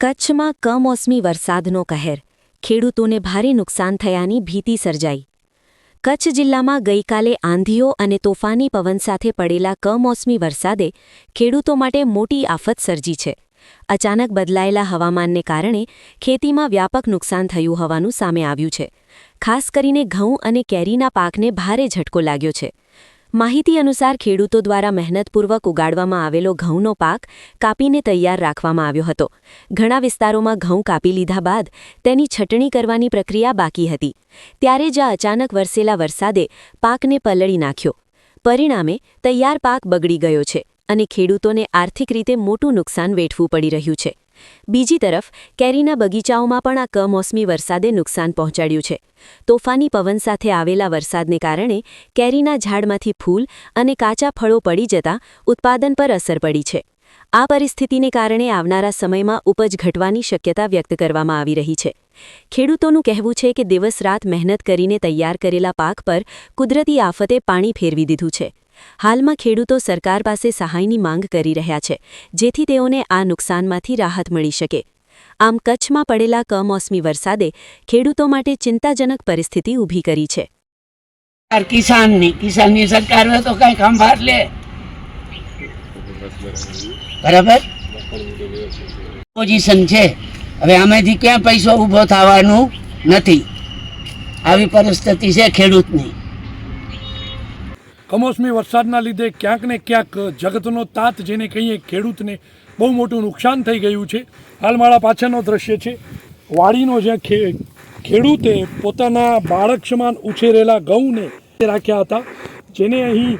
કચ્છમાં કમોસમી વરસાદનો કહેર, ખેડૂતોને ભારે નુકસાન થયાની ભીતિ સર્જાઈ. કચ્છ જિલ્લામાં ગઈકાલે આંધીઓ અને તોફાની પવન સાથે પડેલા કમોસમી વરસાદે ખેડૂતો માટે મોટી આફત સર્જી છે. અચાનક બદલાયેલા હવામાનને કારણે ખેતીમાં વ્યાપક નુકસાન થયું હોવાનું સામે આવ્યું છે. ખાસ કરીને ઘઉં અને કેરીના પાકને ભારે ઝટકો લાગ્યો છે. માહિતી અનુસાર ખેડૂતો દ્વારા મહેનતપૂર્વક ઉગાડવામાં આવેલો ઘઉંનો પાક કાપીને તૈયાર રાખવામાં આવ્યો હતો. ઘણા વિસ્તારોમાં ઘઉં કાપી લીધા બાદ તેની છટણી કરવાની પ્રક્રિયા બાકી હતી. ત્યારે જ અચાનક વરસેલા વરસાદે પાકને પલળી નાખ્યો. પરિણામે તૈયાર પાક બગડી ગયો છે અને ખેડૂતોને આર્થિક રીતે મોટું નુકસાન વેઠવું પડી રહ્યું છે. બીજી તરફ કેરીના બગીચાઓમાં પણ આ કમોસમી વરસાદે નુકસાન પહોંચાડ્યું છે. તોફાની પવન સાથે આવેલા વરસાદને કારણે કેરીના ઝાડમાંથી ફૂલ અને કાચા ફળો પડી જતા ઉત્પાદન પર અસર પડી છે. આ પરિસ્થિતિને કારણે આવનારા સમયમાં ઉપજ ઘટવાની શક્યતા વ્યક્ત કરવામાં આવી રહી છે. ખેડૂતોનું કહેવું છે કે દિવસ-રાત મહેનત કરીને તૈયાર કરેલા પાક પર કુદરતી આફતે પાણી ફેરવી દીધું છે. હાલમાં ખેડૂતો સરકાર પાસે સહાયની માંગ કરી રહ્યા છે, જેથી તેઓને આ નુકસાનમાંથી રાહત મળી શકે. આમ કચ્છમાં પડેલા કમોસમી વરસાદે ખેડૂતો માટે ચિંતાજનક પરિસ્થિતિ ઊભી કરી છે. કિસાનની સરકાર તો કઈ ખંભાત લે બરાબર પોઝિશન છે. હવે આમાંથી ક્યાં પૈસો ઊભો થવાનું નથી. આવી પરિસ્થિતિ છે ખેડૂતની. કમોસમી વરસાદના લીધે ક્યાંક ને ક્યાંક જગતનો તાત જેને કહીએ ખેડૂતને બહુ મોટું નુકસાન થઈ ગયું છે. હાલ મારા પાછળનો દ્રશ્ય છે વાડીનો, જ્યાં ખેડૂતે પોતાના બાળક સમાન ઉછેરેલા ઘઉંને રાખ્યા હતા, જેને અહીં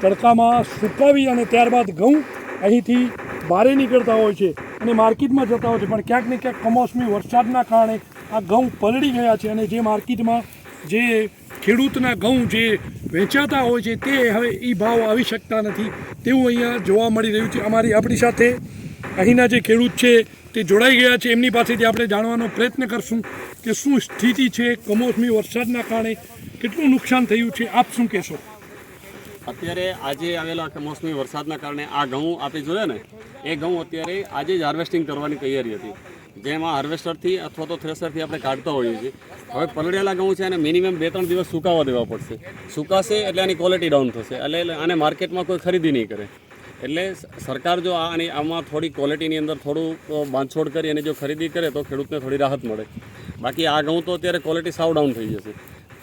તડકામાં સુકાવી અને ત્યારબાદ ઘઉં અહીંથી બહાર નીકળતા હોય છે અને માર્કેટમાં જતા હોય છે. પણ ક્યાંક ને ક્યાંક કમોસમી વરસાદના કારણે આ ઘઉં પલળી ગયા છે અને જે માર્કેટમાં જે ખેડૂતના ઘઉં જે વેચાતા હોય છે તે હવે એ ભાવ આવી શકતા નથી તેવું અહીંયા જોવા મળી રહ્યું છે. આપણી સાથે અહીંના જે ખેડૂત છે તે જોડાઈ ગયા છે. એમની પાસેથી આપણે જાણવાનો પ્રયત્ન કરશું કે શું સ્થિતિ છે, કમોસમી વરસાદના કારણે કેટલું નુકસાન થયું છે. આપ શું કહેશો? અત્યારે આજે આવેલા કમોસમી વરસાદના કારણે આ ઘઉં આપણે જોયા ને, એ ઘઉં અત્યારે આજે જ હાર્વેસ્ટિંગ કરવાની તૈયારી હતી, જેમાં હાર્વેસ્ટરથી અથવા તો થ્રેશરથી આપણે કાઢતા હોઈએ છીએ. હવે પલળેલા ઘઉં છે અને મિનિમમ 2-3 દિવસ સુકાવા દેવા પડશે. સુકાશે એટલે આની ક્વોલિટી ડાઉન થશે, એટલે આને માર્કેટમાં કોઈ ખરીદી નહીં કરે. એટલે સરકાર જો આમાં થોડી ક્વોલિટીની અંદર થોડું બાંધછોડ કરી અને જો ખરીદી કરે તો ખેડૂતને થોડી રાહત મળે. બાકી આ ઘઉં તો અત્યારે ક્વોલિટી સાવ ડાઉન થઈ જશે.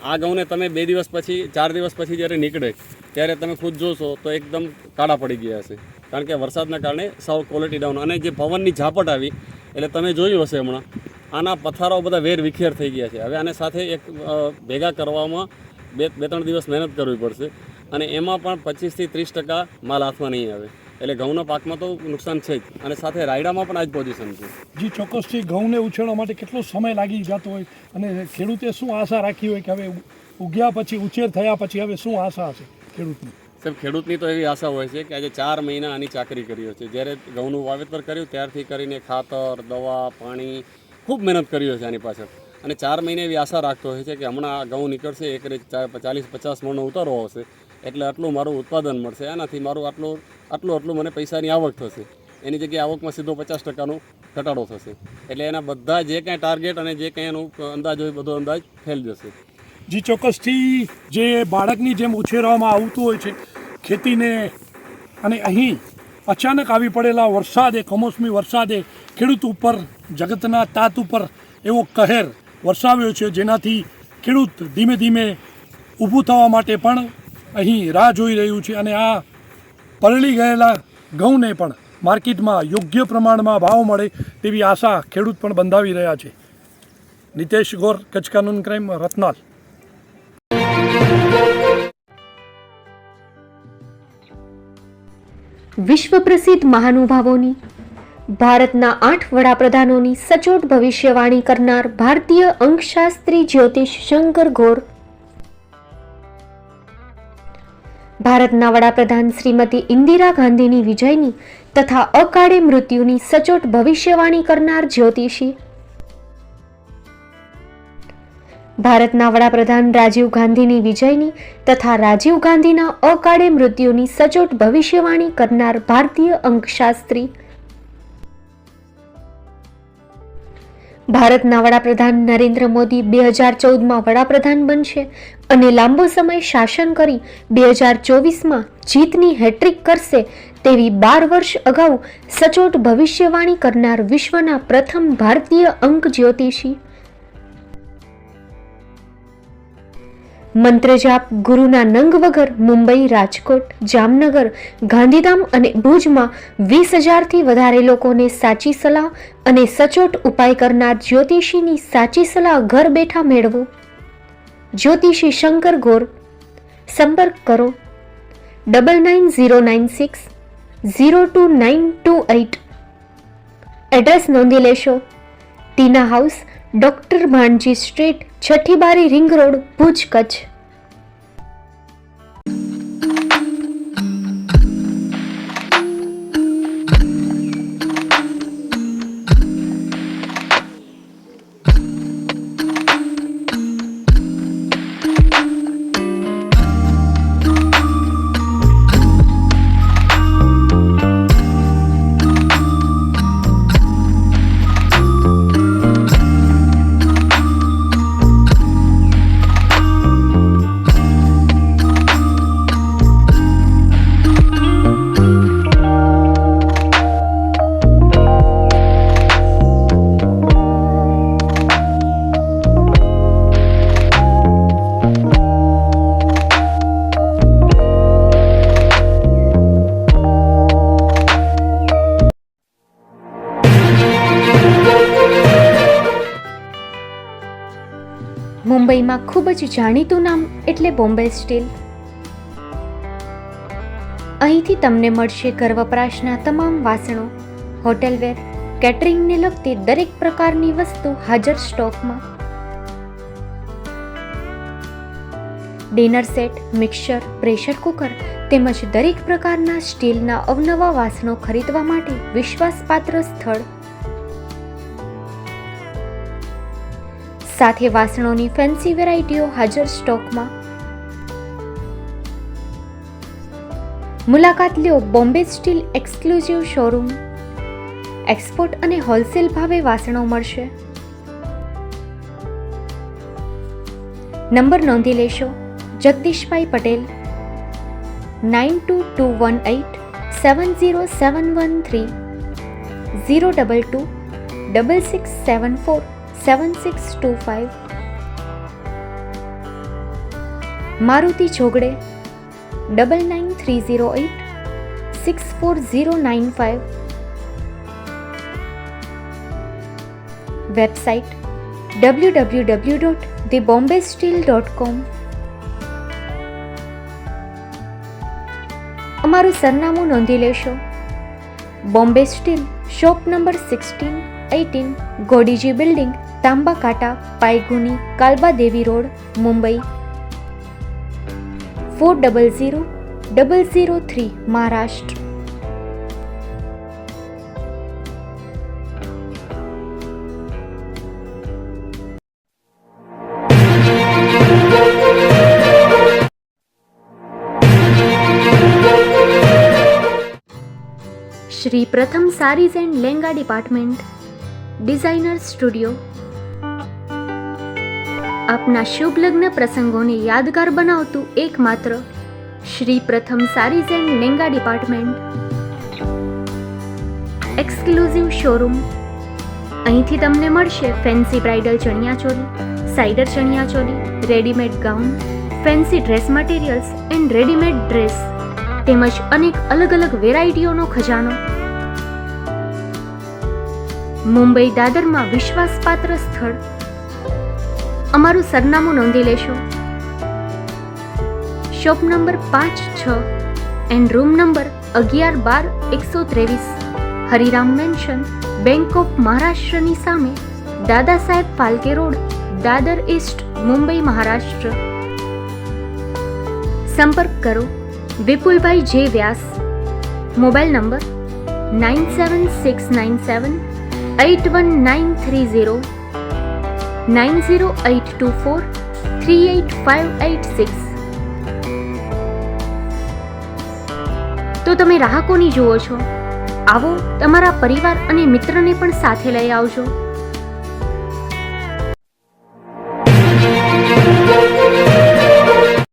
આ ઘઉંને તમે 2 દિવસ પછી 4 દિવસ પછી જ્યારે નીકળે ત્યારે તમે ખુદ જોશો તો એકદમ કાળા પડી ગયા હશે, કારણ કે વરસાદના કારણે સાવ ક્વોલિટી ડાઉન. અને જે પવનની ઝાપટ આવી એટલે તમે જોયું હશે હમણાં આના પથ્થારો બધા વેર વિખેર થઈ ગયા છે. હવે આને સાથે એક ભેગા કરવામાં 2-3 દિવસ મહેનત કરવી પડશે અને એમાં પણ 25-30% માલ હાથમાં નહીં આવે. એટલે ઘઉંના પાકમાં તો નુકસાન છે જ, અને સાથે રાયડામાં પણ આ જ પોઝિશન છે. જી ચોક્કસથી ઘઉંને ઉછેરવા માટે કેટલો સમય લાગી જતો હોય અને ખેડૂતે શું આશા રાખી હોય કે હવે ઉગ્યા પછી, ઉછેર થયા પછી હવે શું આશા હશે ખેડૂતની? સાહેબ, ખેડૂતની તો એવી આશા હોય છે કે આજે 4 મહિના આની ચાકરી કરી છે. જ્યારે ઘઉંનું વાવેતર કર્યું ત્યારથી કરીને ખાતર, દવા, પાણી ખૂબ મહેનત કરી છે આની પાછળ, અને 4 મહિને એવી આશા રાખતો હોય છે કે હમણાં ઘઉં નીકળશે, એકરે 40-50 મણનો ઉતારો આવશે એટલે આટલું મારું ઉત્પાદન મળશે, આનાથી મારું આટલું મને પૈસાની આવક થશે. એની જગ્યાએ આવકમાં સીધો 50%નો ઘટાડો થશે. એટલે એના બધા જે કાંઈ ટાર્ગેટ અને જે કાંઈ એનું અંદાજ હોય બધો અંદાજ ફેલ જશે. જી ચોક્કસથી જે બાળકની જેમ ઉછેરવામાં આવતું હોય છે ખેતીને, અને અહીં અચાનક આવી પડેલા વરસાદે, કમોસમી વરસાદે ખેડૂત ઉપર, જગતના તાત ઉપર એવો કહેર વરસાવ્યો છે, જેનાથી ખેડૂત ધીમે ધીમે ઊભું થવા માટે પણ અહીં રાહ જોઈ રહ્યું છે. અને આ પલળી ગયેલા ઘઉંને પણ માર્કેટમાં યોગ્ય પ્રમાણમાં ભાવ મળે તેવી આશા ખેડૂત પણ બંધાવી રહ્યા છે. નિતેશ ગોર, કચ્છ કાનૂન ક્રાઇમ, રતનાલ. વિશ્વ પ્રસિદ્ધ મહાનુભાવોની, ભારતના 8 વડાપ્રધાનોની સચોટ ભવિષ્યવાણી કરનાર ભારતીય અંકશાસ્ત્રી જ્યોતિષ શંકર ઘોર, ભારતના વડાપ્રધાન શ્રીમતી ઇન્દિરા ગાંધીની વિજયની તથા અકાળે મૃત્યુની સચોટ ભવિષ્યવાણી કરનાર જ્યોતિષી, ભારતના વડાપ્રધાન રાજીવ ગાંધીની વિજયની તથા રાજીવ ગાંધીના અકાળે મૃત્યુની સચોટ ભવિષ્યવાણી કરનાર ભારતીય અંકશાસ્ત્રી, ભારતના વડાપ્રધાન નરેન્દ્ર મોદી 2014માં વડાપ્રધાન બનશે અને લાંબો સમય શાસન કરી 2024માં જીતની હેટ્રિક કરશે તેવી 12 વર્ષ અગાઉ સચોટ ભવિષ્યવાણી કરનાર વિશ્વના પ્રથમ ભારતીય અંક જ્યોતિષી, મંત્રજાપ ગુરુના નંગ વગર મુંબઈ, રાજકોટ, જામનગર, ગાંધીધામ અને ભુજમાં 20,000થી વધારે લોકોને સાચી સલાહ અને સચોટ ઉપાય કરનાર જ્યોતિષીની સાચી સલાહ ઘર બેઠા મેળવો. જ્યોતિષી શંકર ગોર. સંપર્ક કરો 9909602928. એડ્રેસ નોંધી લેશો. ટીના હાઉસ, ડોક્ટર ભાણજી સ્ટ્રીટ, છઠ્ઠી બારી, રિંગ રોડ, ભુજ, કચ્છ. મુંબઈમાં ખૂબ જ જાણીતું નામ એટલે બોમ્બે સ્ટીલ. અહીંથી તમને મળશે ઘર વપરાશના તમામ વાસણો, હોટેલવેર, કેટરિંગને લગતી દરેક પ્રકારની વસ્તુ હાજર સ્ટોકમાં. Dinner set, mixer, pressure cooker તેમજ દરેક પ્રકારના સ્ટીલના અવનવા વાસણો ખરીદવા માટે વિશ્વાસપાત્ર સ્થળ. સાથે વાસણોની ફેન્સી વેરાયટીઓ હાજર સ્ટોકમાં. મુલાકાત લ્યો Bombay steel exclusive showroom. Export અને હોલસેલ ભાવે વાસણો મળશે. નંબર નોંધી લેશો. જગદીશભાઈ પટેલ 9221870713 022 6674 7625. મારુતિ જોગડે 9930864095. Website www.thebombasteel.com. અમારું સરનામું નોંધી લેશો. Bombay steel, shop number 16-18, Godiji building, Tamba Kanta, Pydhonie, Kalbadevi road, Mumbai 400003, Maharashtra. Shri Pratham saris and lehenga department, designer studio. આપના શુભ લગ્ન પ્રસંગોને યાદગાર બનાવતું એકમાત્ર Shri Pratham saris and lehenga department. Exclusive showroom. અહીંથી તમને મળશે fancy bridal chaniya choli, cider chaniya choli, readymade gown, fancy dress materials and readymade dress તેમજ અનેક અલગ અલગ વેરાયટીઓનો ખજાનો. મુંબઈ દાદરમાં વિશ્વાસપાત્ર સ્થળ. અમારું સરનામું નોંધી લેશો. Shop number 5-6 and room number 11-12-123, Hariram mansion, bank of મહારાષ્ટ્રની સામે, દાદા સાહેબ ફાલ્કે રોડ, દાદર ઈસ્ટ, મુંબઈ, મહારાષ્ટ્ર. સંપર્ક કરો વિપુલભાઈ જે વ્યાસ. Mobile number 9769781930, 9082438586. તો તમે રાહ કોની જુઓ છો? આવો, તમારા પરિવાર અને મિત્રને પણ સાથે લઈ આવજો.